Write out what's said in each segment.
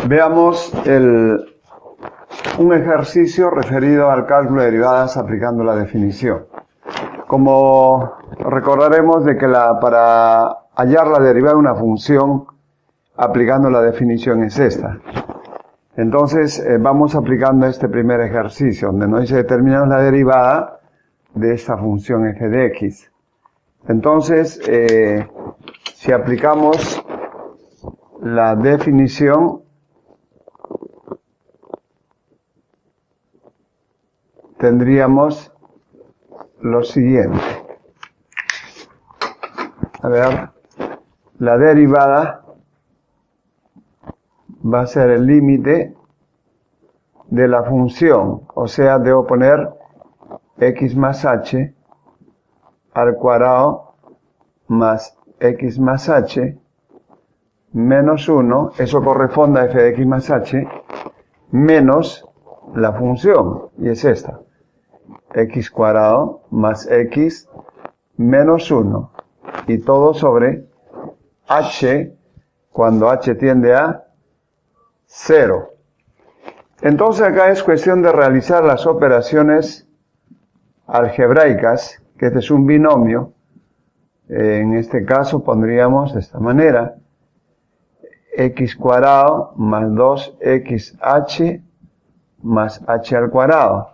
Veamos un ejercicio referido al cálculo de derivadas aplicando la definición. Como recordaremos de que para hallar la derivada de una función aplicando la definición es esta. Entonces vamos aplicando este primer ejercicio donde nos dice determinar la derivada de esta función f de x. Entonces si aplicamos la definición, tendríamos lo siguiente. A ver, la derivada va a ser el límite de la función, o sea, debo poner x más h al cuadrado más x más h menos 1, eso corresponde a f de x más h, menos la función, y es esta, x cuadrado más x menos 1, y todo sobre h cuando h tiende a 0. Entonces acá es cuestión de realizar las operaciones algebraicas, que este es un binomio. En este caso pondríamos de esta manera: x cuadrado más 2xh más h al cuadrado.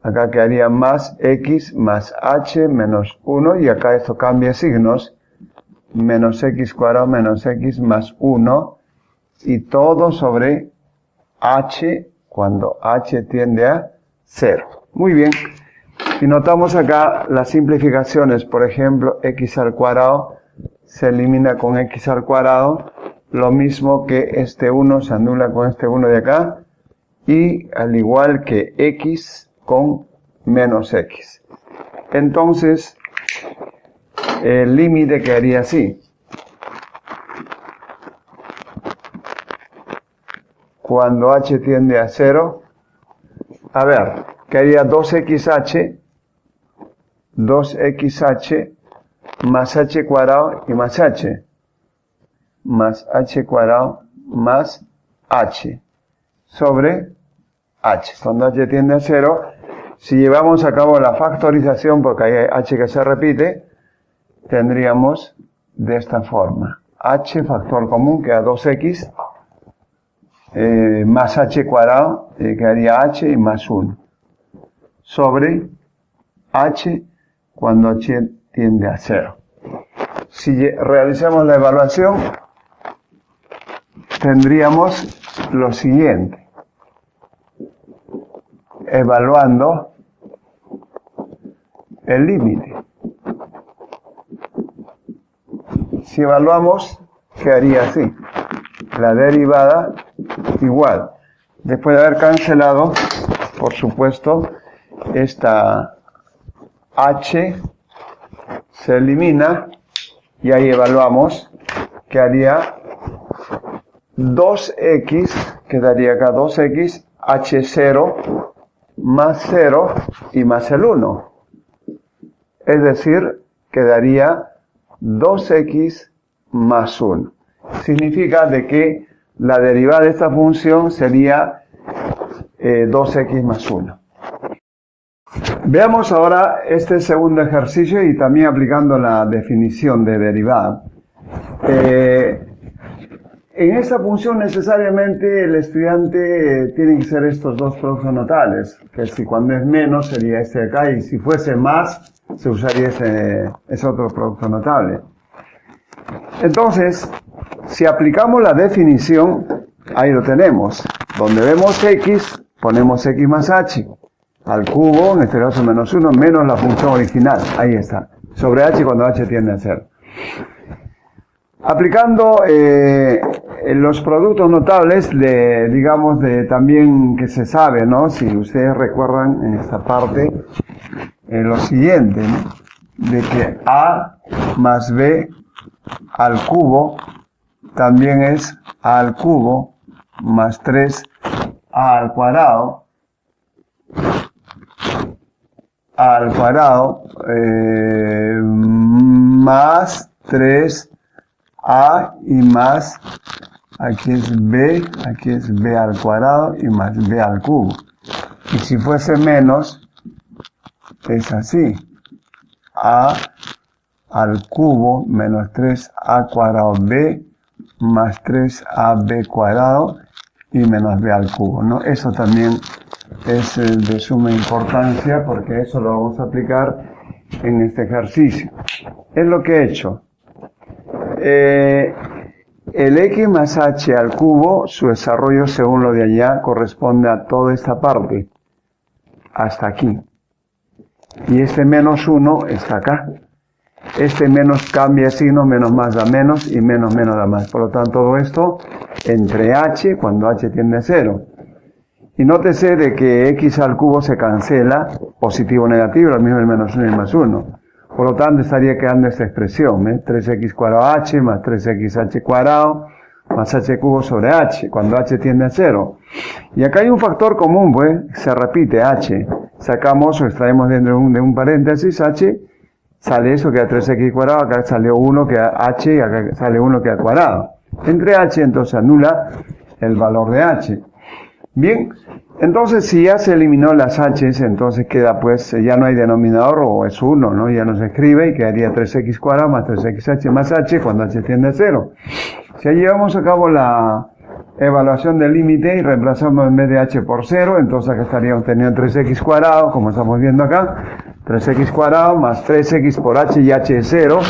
Acá quedaría más x más h menos 1, y acá esto cambia signos, menos x cuadrado menos x más 1, y todo sobre h cuando h tiende a 0. Muy bien. Y notamos acá las simplificaciones, por ejemplo, x al cuadrado se elimina con x al cuadrado, lo mismo que este 1 se anula con este 1 de acá, y al igual que x con menos x. Entonces, el límite quedaría así. Cuando h tiende a 0, a ver, quedaría 2xh más h cuadrado y más h cuadrado más h sobre h. Cuando h tiende a 0, si llevamos a cabo la factorización, porque hay h que se repite, tendríamos de esta forma: h factor común queda 2x más h cuadrado, quedaría h y más 1 sobre h cuando h tiende a 0. Si realizamos la evaluación, tendríamos lo siguiente. Evaluando el límite. Si evaluamos, quedaría así. La derivada igual. Después de haber cancelado, por supuesto, esta h se elimina, y ahí evaluamos, quedaría 2x, quedaría acá 2x, h0 más 0 y más el 1. Es decir, quedaría 2x más 1. Significa de que la derivada de esta función sería 2x más 1. Veamos ahora este segundo ejercicio y también aplicando la definición de derivada. En esta función necesariamente el estudiante tiene que ser estos dos productos notables, que si cuando es menos sería este de acá, y si fuese más se usaría ese otro producto notable. Entonces, si aplicamos la definición, ahí lo tenemos. Donde vemos x, ponemos x más h al cubo, en este caso menos 1, menos la función original. Ahí está. Sobre h cuando h tiende a 0. Aplicando los productos notables, digamos, también que se sabe, ¿no? Si ustedes recuerdan en esta parte, lo siguiente, ¿no? De que a más b al cubo también es a al cubo más 3a al cuadrado más 3a y más aquí es b al cuadrado y más b al cubo. Y si fuese menos, es así. A al cubo menos 3a cuadrado b más 3ab cuadrado y menos b al cubo, ¿no? Eso también es de suma importancia porque eso lo vamos a aplicar en este ejercicio. Es lo que he hecho. El x más h al cubo, su desarrollo según lo de allá, corresponde a toda esta parte, hasta aquí. Y este menos 1 está acá. Este menos cambia signo, menos más da menos y menos da más. Por lo tanto, todo esto entre h, cuando h tiende a 0. Y nótese de que x al cubo se cancela, positivo o negativo, lo mismo el menos 1 y el más 1. Por lo tanto, estaría quedando esta expresión, 3x cuadrado h más 3xh cuadrado más h cubo sobre h, cuando h tiende a 0. Y acá hay un factor común, pues, se repite, h. Sacamos o extraemos dentro de un paréntesis h, sale eso, queda 3x cuadrado, acá sale 1, queda h, y acá sale 1, queda cuadrado. Entre h, entonces anula el valor de h. Bien, entonces si ya se eliminó las h's, entonces queda pues, ya no hay denominador o es 1, ¿no? Ya no se escribe y quedaría 3x cuadrado más 3xh más h cuando h tiende a 0. Si ya llevamos a cabo la evaluación del límite y reemplazamos en vez de h por 0, entonces acá estaríamos teniendo 3x cuadrado, como estamos viendo acá, 3x cuadrado más 3x por h y h es 0,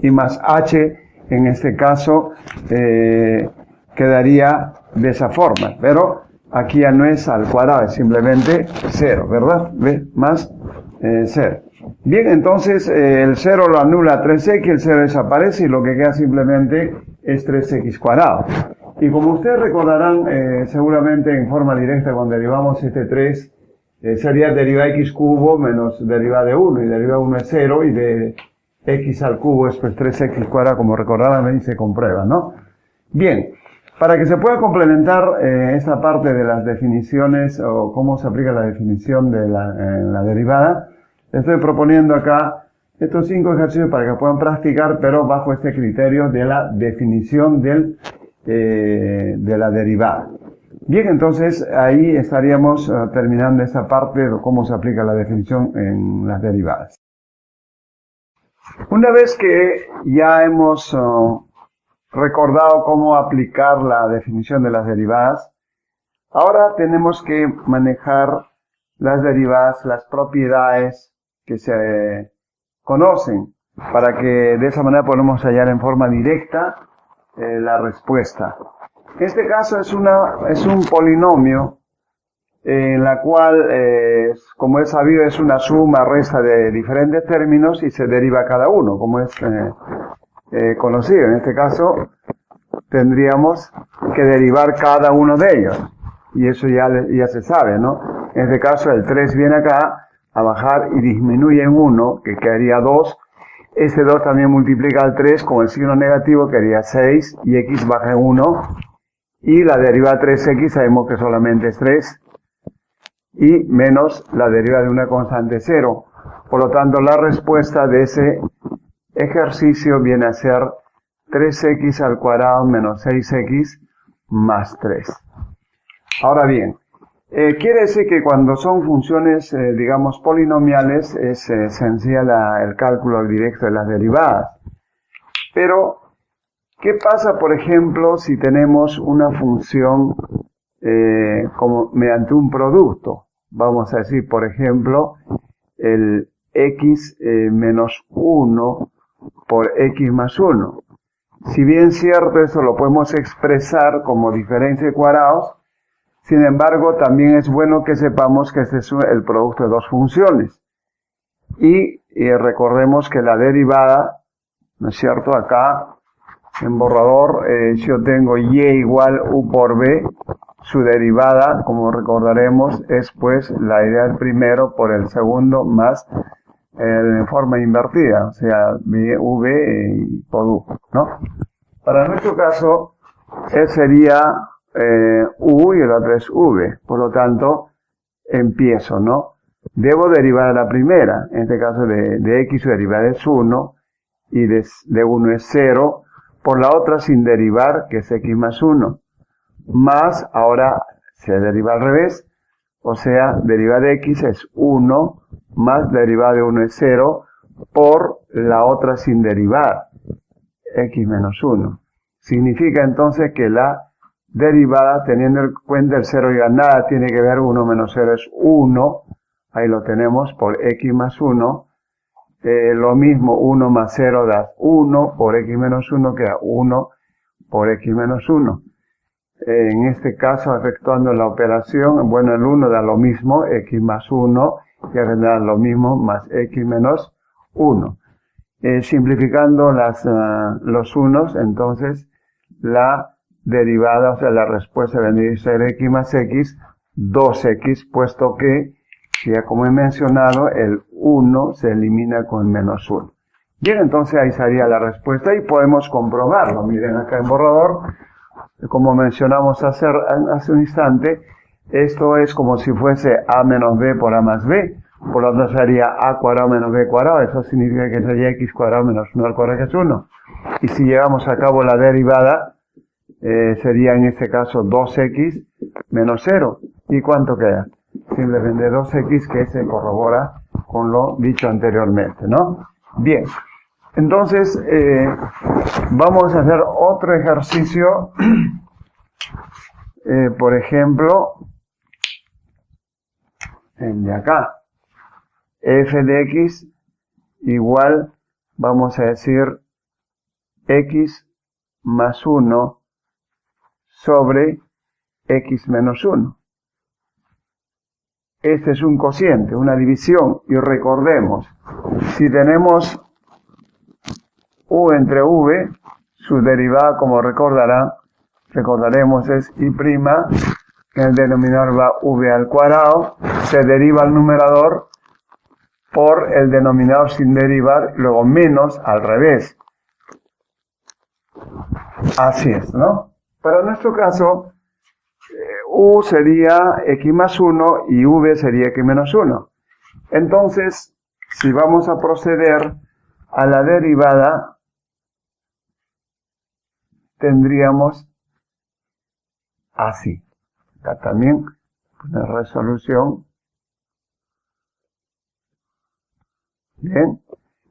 y más h, en este caso, quedaría de esa forma, pero aquí ya no es al cuadrado, es simplemente 0, ¿verdad? ¿Ve? Más 0. Bien, entonces el 0 lo anula 3x, el 0 desaparece y lo que queda simplemente es 3x cuadrado. Y como ustedes recordarán, seguramente en forma directa cuando derivamos este 3, sería derivada de x cubo menos derivada de 1, y derivada de 1 es 0, y de x al cubo es pues 3x cuadrado, como recordarán, y se comprueba, ¿no? Bien, para que se pueda complementar esta parte de las definiciones, o cómo se aplica la definición de la derivada, estoy proponiendo acá estos 5 ejercicios para que puedan practicar, pero bajo este criterio de la definición de la derivada. Bien, entonces ahí estaríamos terminando esta parte de cómo se aplica la definición en las derivadas. Una vez que ya hemos recordado cómo aplicar la definición de las derivadas, ahora tenemos que manejar las derivadas, las propiedades que se conocen, para que de esa manera podamos hallar en forma directa la respuesta. En este caso es un polinomio en la cual, como es sabido, es una suma resta de diferentes términos y se deriva cada uno, como es conocido. En este caso tendríamos que derivar cada uno de ellos, y eso ya se sabe, ¿no? En este caso el 3 viene acá a bajar y disminuye en 1, que quedaría 2. Este 2 también multiplica al 3 con el signo negativo, quedaría 6, y x baja en 1, y la derivada 3x sabemos que solamente es 3, y menos la derivada de una constante 0. Por lo tanto, la respuesta de ese ejercicio viene a ser 3x al cuadrado menos 6x más 3. Ahora bien, quiere decir que cuando son funciones, digamos, polinomiales, es sencilla el cálculo directo de las derivadas. Pero, ¿qué pasa, por ejemplo, si tenemos una función como mediante un producto? Vamos a decir, por ejemplo, el x menos 1 por x más 1. Si bien es cierto, eso lo podemos expresar como diferencia de cuadrados, sin embargo, también es bueno que sepamos que este es el producto de dos funciones. Y recordemos que la derivada, ¿no es cierto? Acá, en borrador, yo tengo y igual u por b. Su derivada, como recordaremos, es pues la idea del primero por el segundo más en forma invertida, o sea, v por u, ¿no? Para nuestro caso, sería u y el otro es v. Por lo tanto, empiezo, ¿no? Debo derivar a la primera. En este caso de x su derivada es 1 y de 1 es 0. por la otra sin derivar, que es x más 1, más, ahora se deriva al revés, o sea, derivada de x es 1, más derivada de 1 es 0, por la otra sin derivar, x menos 1. Significa entonces que la derivada, teniendo en cuenta el 0 y nada tiene que ver, 1 menos 0 es 1, ahí lo tenemos, por x más 1, lo mismo 1 más 0 da 1, por x menos 1 queda 1 por x menos 1. En este caso, efectuando la operación, bueno, el 1 da lo mismo, x más 1, y ahora da lo mismo más x menos 1. Simplificando los unos, entonces la derivada, o sea, la respuesta vendría a ser x más x, 2x, puesto que, ya como he mencionado, el 1 se elimina con menos 1. Bien, entonces ahí sería la respuesta y podemos comprobarlo. Miren acá en borrador, como mencionamos hace un instante, esto es como si fuese a menos b por a más b, por lo tanto sería a cuadrado menos b cuadrado, eso significa que sería x cuadrado menos 1 al cuadrado que es 1. Y si llevamos a cabo la derivada, sería en este caso 2x menos 0. ¿Y cuánto queda? Simplemente 2x, que se corrobora con lo dicho anteriormente, ¿no? Bien, entonces vamos a hacer otro ejercicio. Por ejemplo, el de acá. F de x igual, vamos a decir, x más 1 sobre x menos 1. Este es un cociente, una división, y recordemos, si tenemos u entre v, su derivada, como recordaremos, es y', en el denominador va v al cuadrado, se deriva al numerador por el denominador sin derivar, luego menos al revés. Así es, ¿no? Pero en nuestro caso, u sería x más 1 y v sería x menos 1. Entonces, si vamos a proceder a la derivada, tendríamos así. Acá también una resolución. Bien.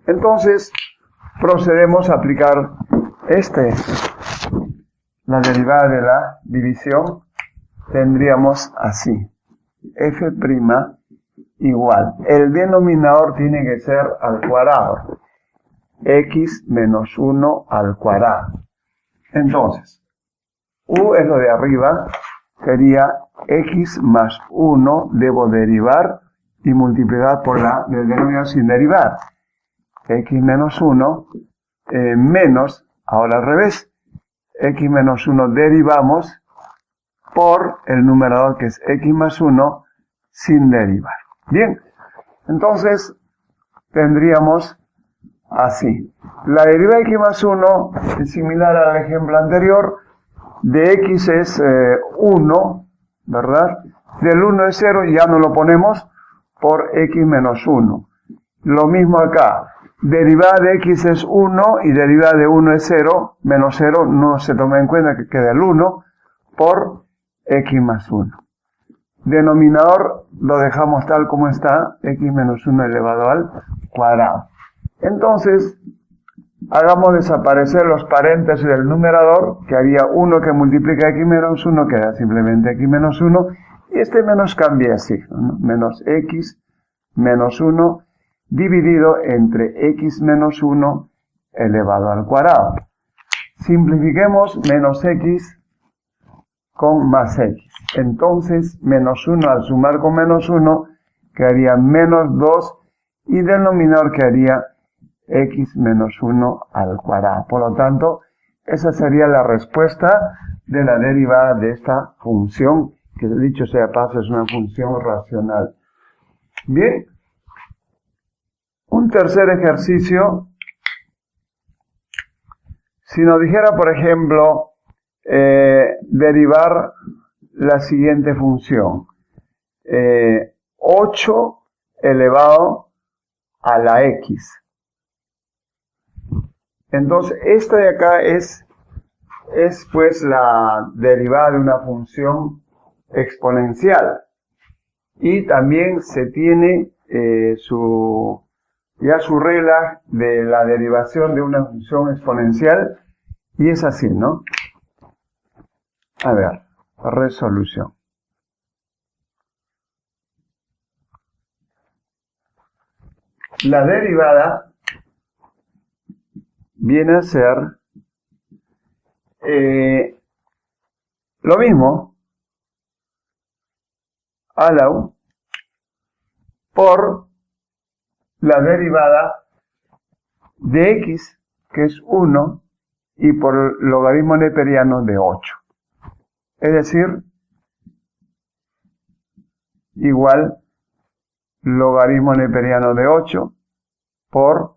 Entonces, procedemos a aplicar la derivada de la división. Tendríamos así. F' igual. El denominador tiene que ser al cuadrado. X menos 1 al cuadrado. Entonces, u es lo de arriba, sería x más 1, debo derivar y multiplicar por del denominador sin derivar. X menos 1 menos, ahora al revés, x menos 1 derivamos por el numerador que es x más 1 sin derivar. Bien, entonces tendríamos así. La derivada de x más 1 es similar al ejemplo anterior. De x es 1, ¿verdad? Del 1 es 0 y ya no lo ponemos por x menos 1. Lo mismo acá. Derivada de x es 1 y derivada de 1 es 0. Menos 0 no se toma en cuenta, que queda el 1 por x más 1. Denominador lo dejamos tal como está, x menos 1 elevado al cuadrado. Entonces, hagamos desaparecer los paréntesis del numerador, que había 1 que multiplica x menos 1, queda simplemente x menos 1, y este menos cambia así, ¿no? Menos x menos 1 dividido entre x menos 1 elevado al cuadrado. Simplifiquemos menos x con más x. Entonces, menos 1 al sumar con menos 1 quedaría menos 2 y denominador quedaría x menos 1 al cuadrado. Por lo tanto, esa sería la respuesta de la derivada de esta función, que dicho sea paso es una función racional. Bien, un tercer ejercicio. Si nos dijera, por ejemplo, derivar la siguiente función. 8 elevado a la x. Entonces, esta de acá es pues la derivada de una función exponencial. Y también se tiene su regla de la derivación de una función exponencial, y es así, ¿no? A ver, resolución. La derivada viene a ser lo mismo a la u por la derivada de x, que es 1, y por el logaritmo neperiano de 8. Es decir, igual logaritmo neperiano de 8 por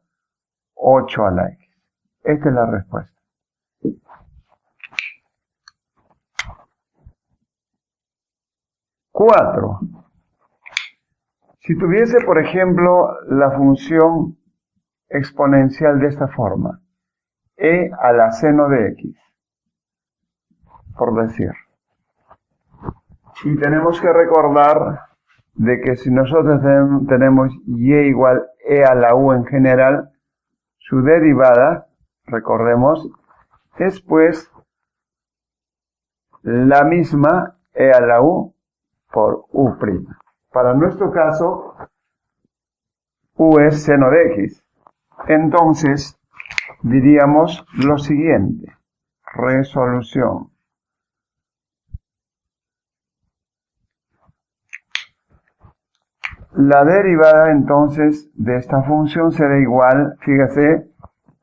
8 a la x. Esta es la respuesta. Cuatro. Si tuviese, por ejemplo, la función exponencial de esta forma, e a la seno de x, por decir. Y tenemos que recordar de que si nosotros tenemos y igual e a la u en general, su derivada, recordemos, es pues la misma e a la u por u'. Para nuestro caso, u es seno de x. Entonces, diríamos lo siguiente. Resolución. La derivada entonces de esta función será igual, fíjese,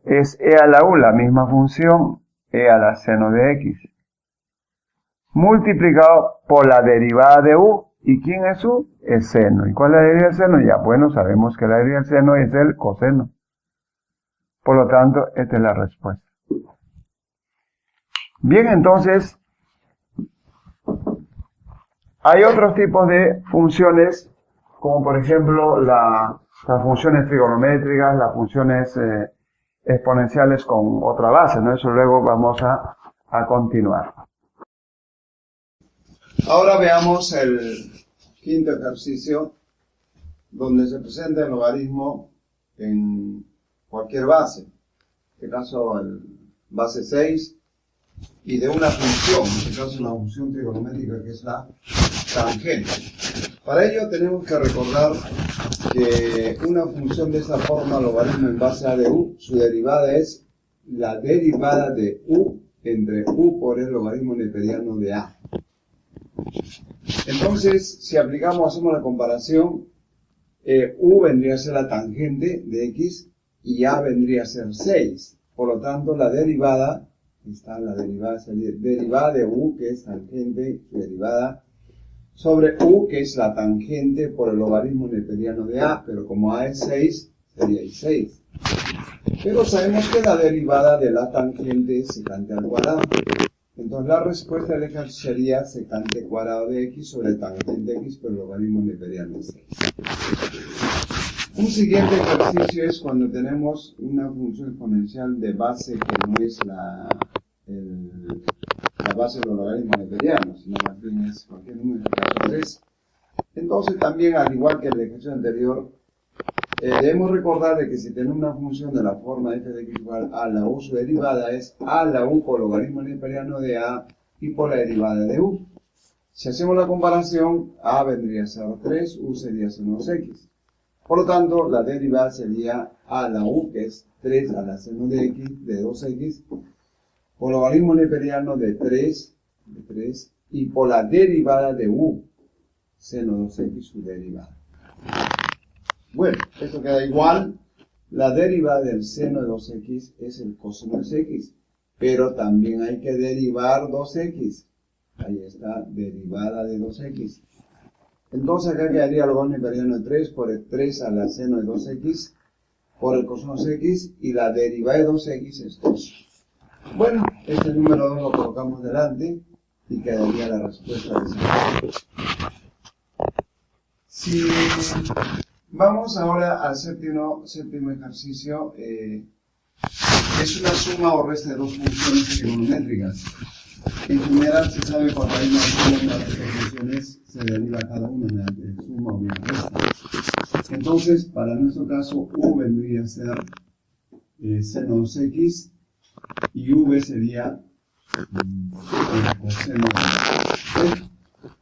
es e a la u, la misma función, e a la seno de x, multiplicado por la derivada de u. ¿Y quién es u? Es seno. ¿Y cuál es la derivada del seno? Ya, bueno, sabemos que la derivada del seno es el coseno. Por lo tanto, esta es la respuesta. Bien, entonces, hay otros tipos de funciones, como por ejemplo las funciones trigonométricas, las funciones exponenciales con otra base, ¿no? Eso luego vamos a continuar. Ahora veamos el quinto ejercicio, donde se presenta el logaritmo en cualquier base. En este caso, el base 6, y de una función, en este caso una función trigonométrica que es la tangente. Para ello tenemos que recordar que una función de esta forma, logaritmo en base a de u, su derivada es la derivada de u entre u por el logaritmo neperiano de a. Entonces, si hacemos la comparación, u vendría a ser la tangente de x y a vendría a ser 6. Por lo tanto, la derivada, derivada de u, que es tangente, su derivada, sobre u, que es la tangente por el logaritmo neperiano de a, pero como a es 6, sería 6. Pero sabemos que la derivada de la tangente es secante al cuadrado. Entonces la respuesta del ejercicio sería secante cuadrado de x sobre tangente de x por el logaritmo neperiano de 6. Un siguiente ejercicio es cuando tenemos una función exponencial de base que no es la base de los logaritmos neperianos, sino más bien es cualquier número de caso 3. Entonces también, al igual que en el ejercicio anterior, debemos recordar de que si tenemos una función de la forma f de x igual a la u, su derivada es a la u por logaritmo neperiano de a y por la derivada de u. Si hacemos la comparación, a vendría a ser 3, u sería seno 2x. Por lo tanto, la derivada sería a la u, que es 3 a la seno de x, de 2x, por logaritmo neperiano de 3, y por la derivada de u, seno 2x, su derivada. Bueno, esto queda igual. La derivada del seno de 2x es el coseno de x, pero también hay que derivar 2x. Ahí está, derivada de 2x. Entonces acá quedaría el logaritmo neperiano de 3 por el 3 a la seno de 2x por el coseno de x, y la derivada de 2x es 2. Bueno, este número 2 lo colocamos delante y quedaría la respuesta de ese. Si vamos ahora al séptimo ejercicio, es una suma o resta de dos funciones trigonométricas. En general se sabe cuando hay una suma de dos funciones se deriva cada una mediante suma o mediante resta. Entonces, para nuestro caso, U vendría a ser seno 2x y V sería el coseno de x.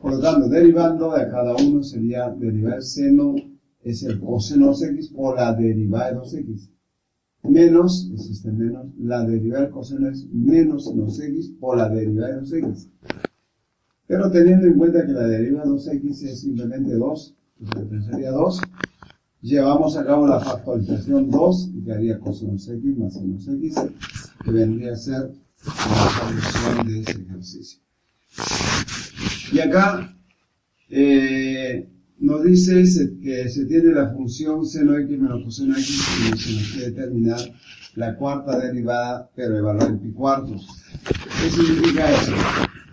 Por lo tanto, derivando de cada uno sería derivar seno es el coseno de x por la derivada de 2x. Menos, es este menos, la derivada del coseno es menos seno x por la derivada de 2x. Pero teniendo en cuenta que la derivada de 2x es simplemente 2, entonces sería 2, llevamos a cabo la factorización 2, y quedaría coseno x más seno x, que vendría a ser la solución de ese ejercicio. Y acá nos dice que se tiene la función seno x menos coseno x y se nos quiere determinar la cuarta derivada, pero evaluar en pi cuartos. ¿Qué significa eso?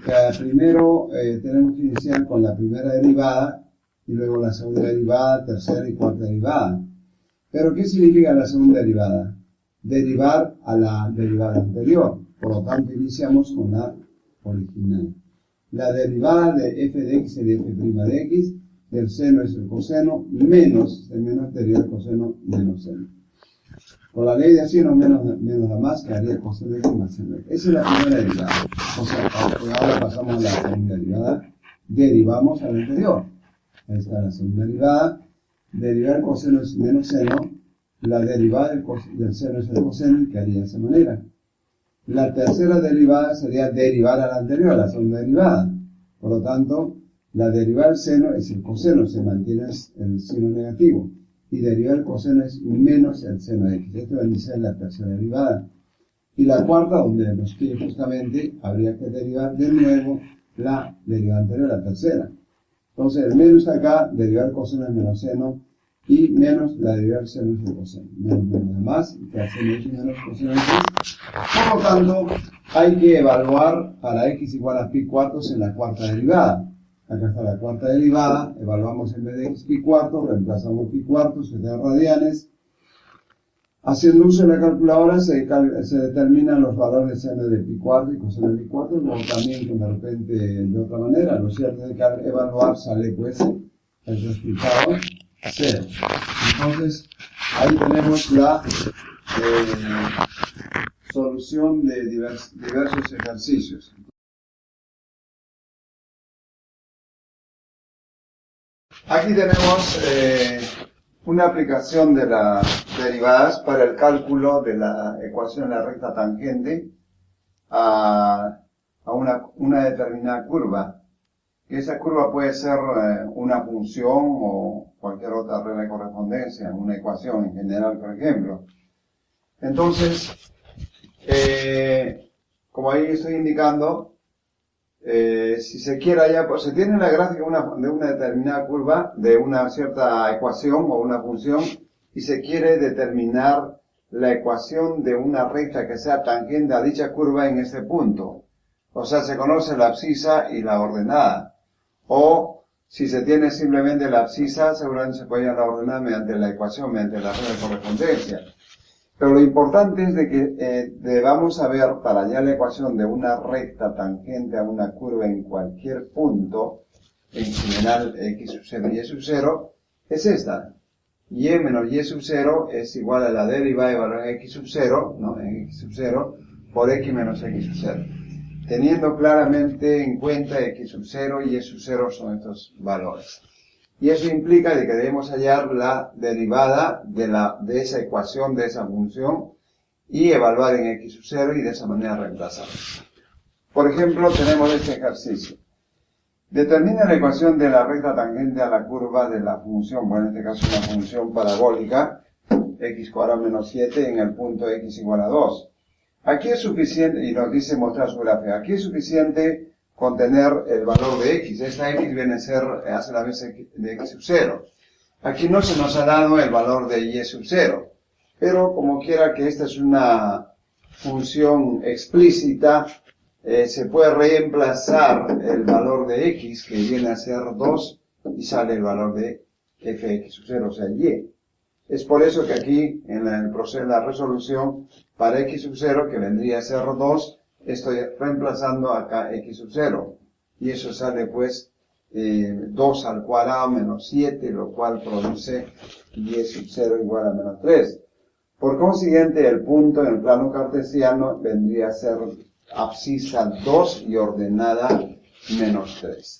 Que primero tenemos que iniciar con la primera derivada y luego la segunda derivada, tercera y cuarta derivada. ¿Pero qué significa la segunda derivada? Derivar a la derivada anterior. Por lo tanto, iniciamos con la original. La derivada de f de x sería f' de x, el seno es el coseno, menos el menos anterior el coseno menos seno. Por la ley de seno menos la más quedaría coseno x más seno x. Esa es la primera derivada. O sea, ahora pasamos a la segunda derivada, derivamos a la anterior. Ahí está la segunda derivada, derivar coseno es menos seno, la derivada del seno es el coseno y quedaría de esa manera. La tercera derivada sería derivar a la anterior, a la segunda derivada. Por lo tanto, la derivada del seno es el coseno, se mantiene el signo negativo. Y derivar el coseno es menos el seno de x. Esto vendría a ser la tercera derivada. Y la cuarta, donde nos pide justamente, habría que derivar de nuevo la derivada anterior, la tercera. Entonces, el menos está acá, derivar coseno es menos seno, y menos la derivada del seno es el coseno. Menos más, que hace menos coseno de x. Por lo tanto, hay que evaluar para x igual a pi cuartos en la cuarta derivada. Acá está la cuarta derivada, evaluamos en vez de x pi cuartos, reemplazamos pi cuartos, que da radianes. Haciendo uso de la calculadora se determinan los valores seno de pi cuarto y coseno de pi cuarto, luego también de repente de otra manera. Lo cierto es que al evaluar sale pues el resultado 0. Entonces, ahí tenemos la solución de diversos ejercicios. Aquí tenemos una aplicación de las derivadas para el cálculo de la ecuación de la recta tangente a una determinada curva. Esa curva puede ser una función o cualquier otra regla de correspondencia, una ecuación en general, por ejemplo. Entonces, como ahí estoy indicando, si se quiere allá, pues se tiene la gráfica de una determinada curva, de una cierta ecuación o una función, y se quiere determinar la ecuación de una recta que sea tangente a dicha curva en ese punto. O sea, se conoce la abscisa y la ordenada. O, si se tiene simplemente la abscisa, seguramente se puede hallar la ordenada mediante la ecuación, mediante la regla de correspondencia. Pero lo importante es de que debamos saber, para hallar la ecuación de una recta tangente a una curva en cualquier punto, en general x sub 0 y y sub 0, es esta. Y menos y sub 0 es igual a la derivada de valor en x sub 0, ¿no? En x sub 0, por x menos x sub 0. Teniendo claramente en cuenta x sub 0 y y sub 0 son estos valores. Y eso implica de que debemos hallar la derivada de esa ecuación, de esa función, y evaluar en x sub 0 y de esa manera reemplazar. Por ejemplo, tenemos este ejercicio. Determina la ecuación de la recta tangente a la curva de la función, bueno, en este caso una función parabólica, x cuadrado menos 7 en el punto x igual a 2. Aquí es suficiente, y nos dice mostrar su gráfica, aquí es suficiente con tener el valor de x. Esta x viene a ser, hace la vez de x sub 0. Aquí no se nos ha dado el valor de y sub 0. Pero como quiera que esta es una función explícita, se puede reemplazar el valor de x, que viene a ser 2, y sale el valor de fx sub 0, o sea, y. Es por eso que aquí, en el proceso de la resolución, para x sub 0, que vendría a ser 2, estoy reemplazando acá x sub 0. Y eso sale pues 2 al cuadrado menos 7, lo cual produce y sub 0 igual a menos 3. Por consiguiente, el punto en el plano cartesiano vendría a ser abscisa 2 y ordenada menos 3.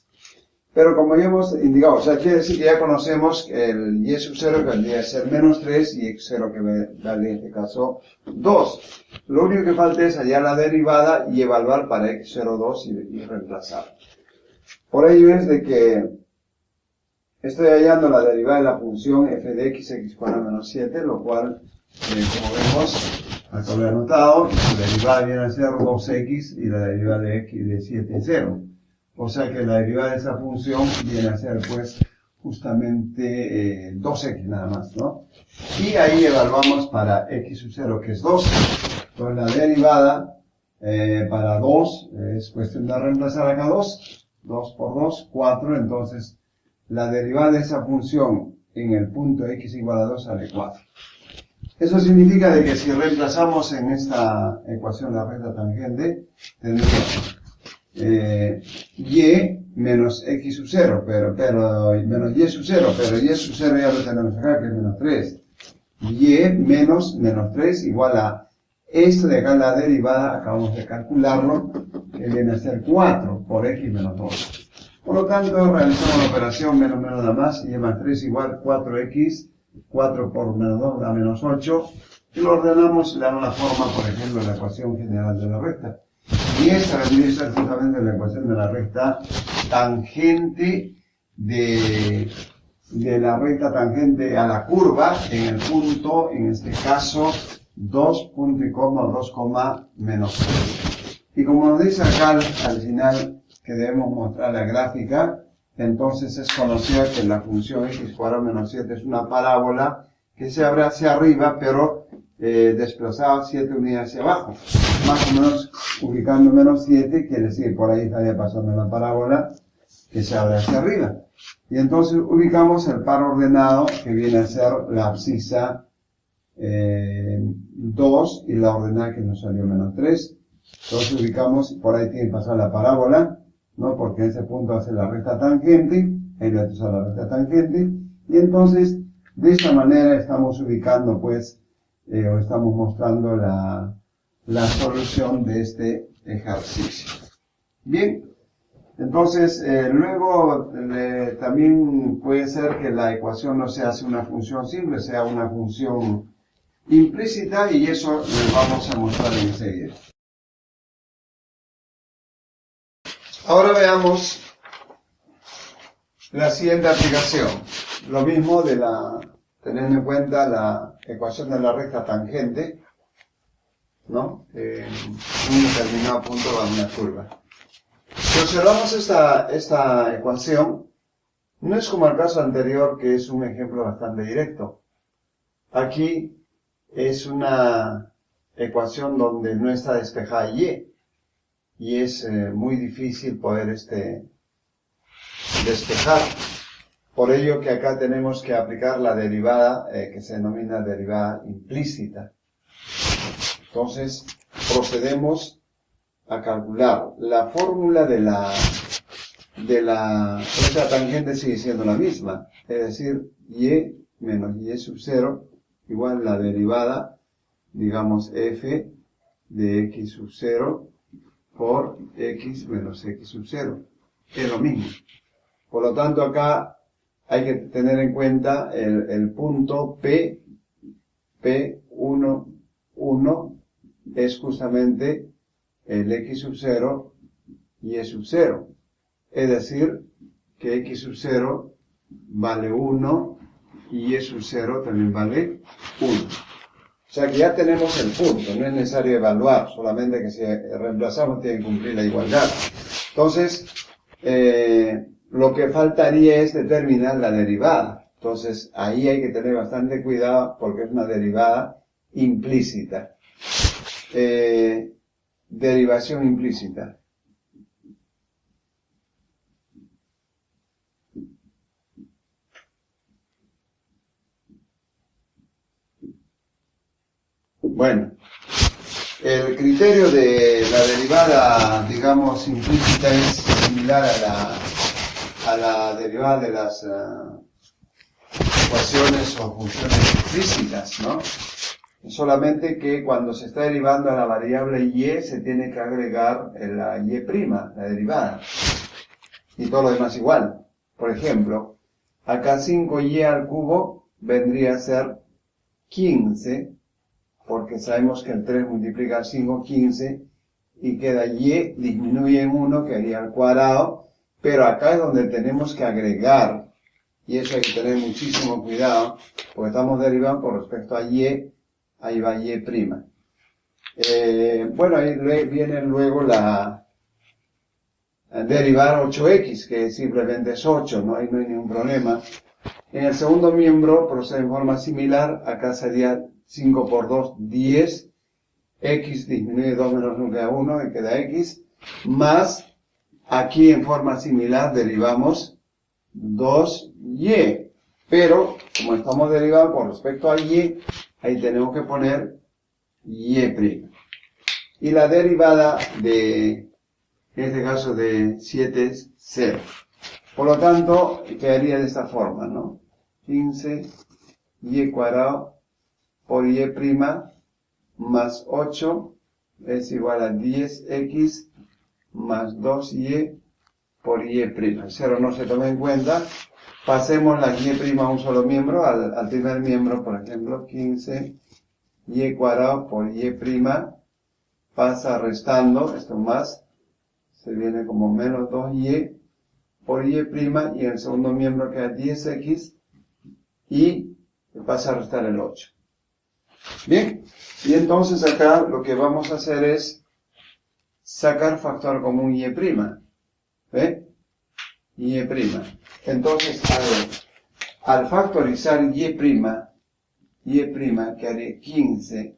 Pero como ya hemos indicado, o sea, quiere decir que ya conocemos el y sub 0 que vendría a ser menos 3 y x 0 que vale en este caso 2. Lo único que falta es hallar la derivada y evaluar para x0, 2 y reemplazar. Por ello es de que estoy hallando la derivada de la función f de x cuadrado menos 7, lo cual, como vemos, acá lo he anotado, la derivada viene a ser 2x y la derivada de x de 7 es 0. O sea que la derivada de esa función viene a ser, pues, justamente 2x nada más, ¿no? Y ahí evaluamos para x sub 0, que es 2. Entonces la derivada para 2 es cuestión de reemplazar acá 2. 2 por 2, 4. Entonces la derivada de esa función en el punto x igual a 2 sale 4. Eso significa de que si reemplazamos en esta ecuación la recta tangente, tendríamos y menos x sub 0, pero menos y sub 0, pero y sub 0 ya lo tenemos acá, que es menos 3. Y menos 3 igual a esto de acá, la derivada, acabamos de calcularlo, que viene a ser 4 por x menos 2. Por lo tanto, realizamos la operación menos nada más, y más 3 igual 4x, 4 por menos 2 da menos 8, y lo ordenamos y le damos la forma, por ejemplo, de la ecuación general de la recta. Y esta vendría a ser justamente la ecuación de la recta tangente de la recta tangente a la curva en el punto, en este caso, 2, punto y coma, 2, menos 3. Y como nos dice acá al final que debemos mostrar la gráfica, entonces es conocida que la función x cuadrado menos 7 es una parábola que se abre hacia arriba, pero desplazada 7 unidades hacia abajo. Más o menos ubicando menos 7, quiere decir por ahí estaría pasando la parábola que se abre hacia arriba. Y entonces ubicamos el par ordenado que viene a ser la abscisa 2 y la ordenada que nos salió menos 3. Entonces ubicamos, por ahí tiene que pasar la parábola, ¿no? Porque en ese punto hace la recta tangente, ahí le va a pasar la recta tangente, y entonces de esta manera estamos ubicando pues, o estamos mostrando la solución de este ejercicio. Bien, entonces luego también puede ser que la ecuación no sea una función simple, sea una función implícita, y eso lo vamos a mostrar enseguida. Ahora veamos la siguiente aplicación. Lo mismo teniendo en cuenta la ecuación de la recta tangente, ¿no? En un determinado punto va una curva. Si observamos esta ecuación, no es como el caso anterior, que es un ejemplo bastante directo. Aquí es una ecuación donde no está despejada y es muy difícil poder despejar. Por ello que acá tenemos que aplicar la derivada que se denomina derivada implícita. Entonces, procedemos a calcular la fórmula de la recta tangente sigue siendo la misma, es decir, y menos y sub 0 igual la derivada, digamos, f de x sub 0 por x menos x sub 0. Es lo mismo. Por lo tanto, acá hay que tener en cuenta el punto P1, 1, es justamente el x sub 0 y y sub 0. Es decir, que x sub 0 vale 1 y y sub 0 también vale 1. O sea que ya tenemos el punto, no es necesario evaluar, solamente que si reemplazamos tiene que cumplir la igualdad. Entonces, lo que faltaría es determinar la derivada. Entonces, ahí hay que tener bastante cuidado porque es una derivada implícita. Derivación implícita. Bueno, el criterio de la derivada, digamos, implícita es similar a la derivada de las ecuaciones o funciones explícitas, ¿no? Solamente que cuando se está derivando a la variable y se tiene que agregar la y', la derivada. Y todo lo demás igual. Por ejemplo, acá 5y al cubo vendría a ser 15, porque sabemos que el 3 multiplica al 5, 15, y queda y disminuye en 1, que haría al cuadrado, pero acá es donde tenemos que agregar, y eso hay que tener muchísimo cuidado, porque estamos derivando con respecto a y, ahí va y'. Bueno, ahí viene luego la derivar 8x, que simplemente es 8, ¿no? Ahí no hay ningún problema. En el segundo miembro procede en forma similar, acá sería 5 por 2, 10, x disminuye 2 menos 1 queda 1, y queda x, más, aquí en forma similar derivamos 2y, pero como estamos derivando con respecto a y, ahí tenemos que poner y'. Y la derivada de, en este caso de 7 es 0. Por lo tanto, quedaría de esta forma, ¿no? 15 y cuadrado por y' más 8 es igual a 10x más 2y por y'. El 0 no se toma en cuenta. Pasemos la y' a un solo miembro, al primer miembro, por ejemplo, 15 y cuadrado por y', pasa restando, esto más, se viene como menos 2y por y', y en el segundo miembro queda 10x, y pasa a restar el 8. Bien, y entonces acá lo que vamos a hacer es sacar factor común y', ¿ve? Y'. Entonces, a ver, al factorizar y', que haría 15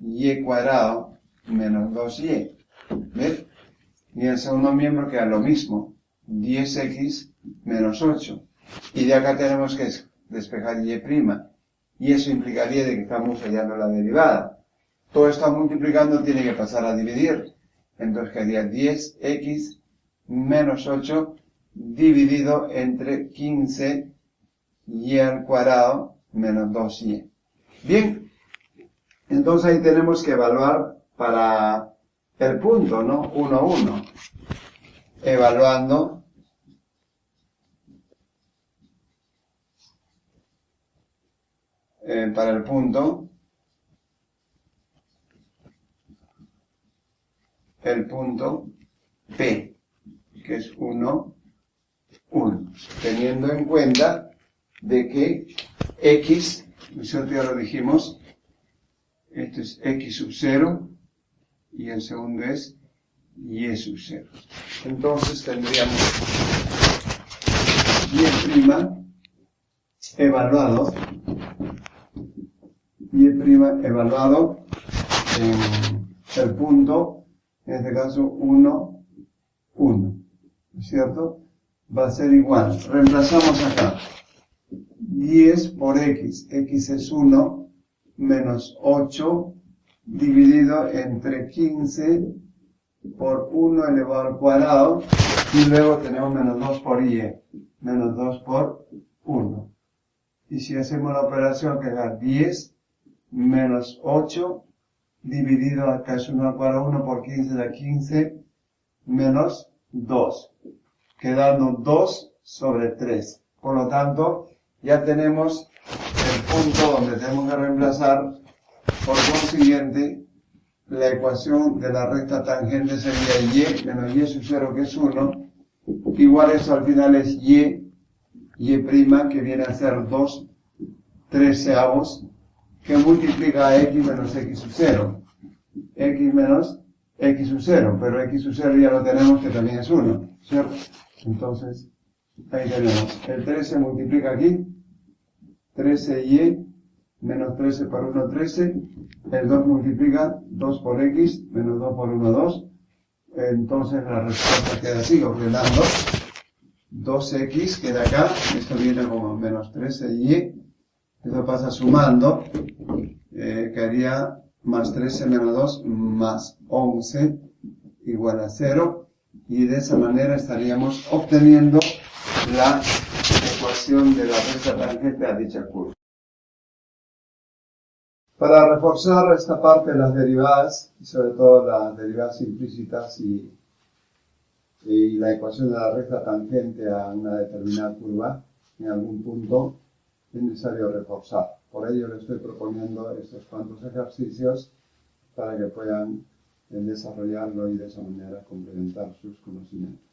y cuadrado menos 2y, ¿ves? Y en el segundo miembro queda lo mismo, 10x menos 8. Y de acá tenemos que despejar y'. Y eso implicaría de que estamos hallando la derivada. Todo está multiplicando, tiene que pasar a dividir. Entonces quedaría 10x menos 8 dividido entre 15 y al cuadrado menos 2y. Bien, entonces ahí tenemos que evaluar para el punto, ¿no? 1, 1. Evaluando para el punto P, que es 1, 1, teniendo en cuenta de que x, nosotros ya lo dijimos, esto es x sub 0, y el segundo es y sub 0. Entonces tendríamos y' evaluado, en el punto, en este caso 1, 1, ¿no es cierto? Va a ser igual, reemplazamos acá, 10 por x es 1, menos 8, dividido entre 15 por 1 elevado al cuadrado, y luego tenemos menos 2 por y, menos 2 por 1. Y si hacemos la operación que da 10 menos 8, dividido acá es 1 al cuadrado, 1 por 15 da 15, menos 2, quedando 2 sobre 3. Por lo tanto, ya tenemos el punto donde tenemos que reemplazar. Por consiguiente, la ecuación de la recta tangente sería y menos y sub 0, que es 1, igual eso al final es y', que viene a ser 2 treceavos, que multiplica a x menos x sub 0. X menos x sub 0, pero x sub 0 ya lo tenemos que también es 1, ¿cierto? Entonces, ahí tenemos, el 13 multiplica aquí, 13y menos 13 por 1, 13, el 2 multiplica 2 por x, menos 2 por 1, 2, entonces la respuesta queda así, ordenando, 2x queda acá, esto viene como menos 13y, esto pasa sumando, quedaría más 13 menos 2 más 11 igual a 0, y de esa manera estaríamos obteniendo la ecuación de la recta tangente a dicha curva. Para reforzar esta parte de las derivadas, y sobre todo las derivadas implícitas y la ecuación de la recta tangente a una determinada curva, en algún punto es necesario reforzar. Por ello les estoy proponiendo estos cuantos ejercicios para que puedan desarrollarlo y de esa manera complementar sus conocimientos.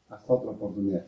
Hasta otra oportunidad.